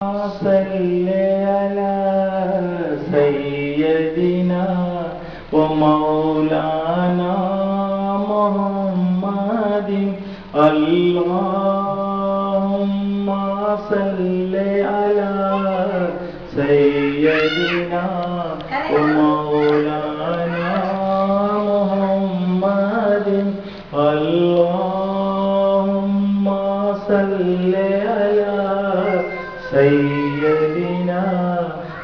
صل على سيدنا ومولانا محمد اللهم صل على سيدنا ومولانا محمد اللهم صل على سيدنا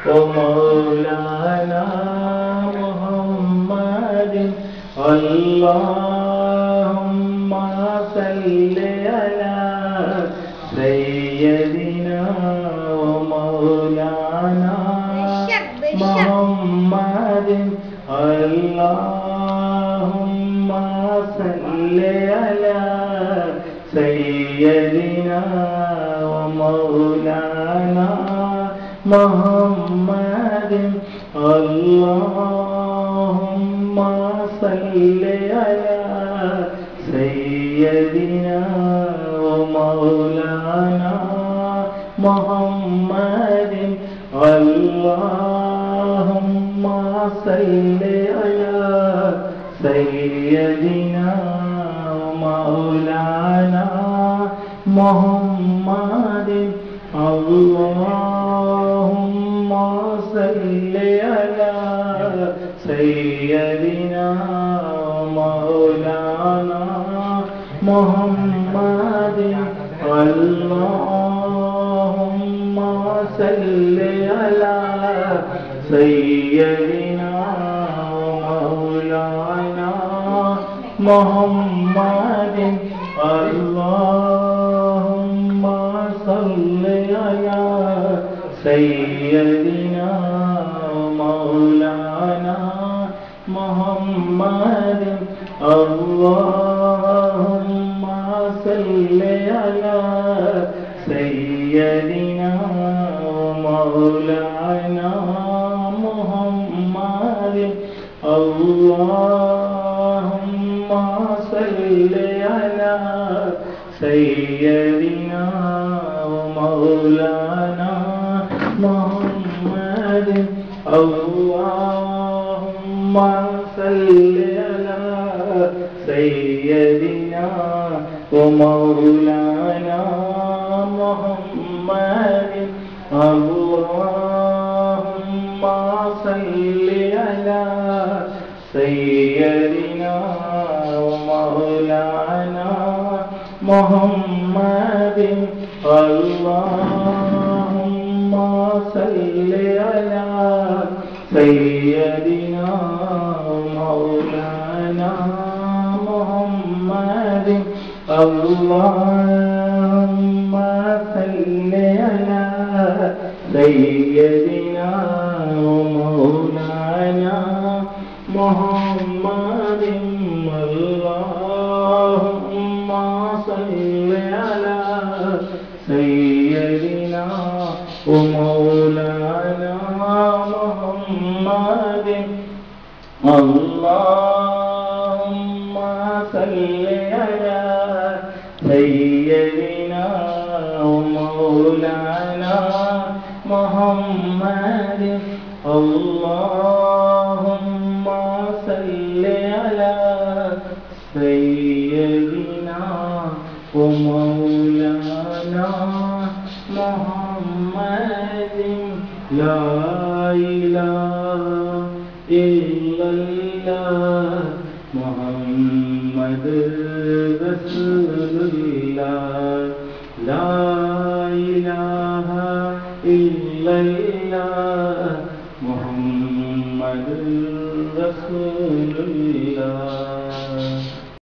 ومولانا محمد اللهم صل على سيدنا ومولانا محمد اللهم صل على سيدنا ومولانا محمد اللهم صل على سيدنا ومولانا محمد اللهم صل على سيدنا ومولانا محمد اللهم صل على سيدنا ومولانا محمد اللهم صل على سيدنا ومولانا محمد اللهم صل على سيدنا ومولانا محمد اللهم صل على سيدنا ومولانا محمد اللهم صل على سيدنا ومولانا محمد اللهم صل على سيدنا ومولانا محمد اللهم صل على سيدنا ومولانا محمد اللهم صل على سيدنا ومولانا محمد اللهم صل على سيدنا ومولانا محمد اللهم صل على سيدنا ومولانا محمد اللهم صل على سيدنا ومولانا محمد اللهم صل على سيدنا ومولانا محمد لا إله إلا الله محمد رسول الله لا إله إلا الله محمد رسول الله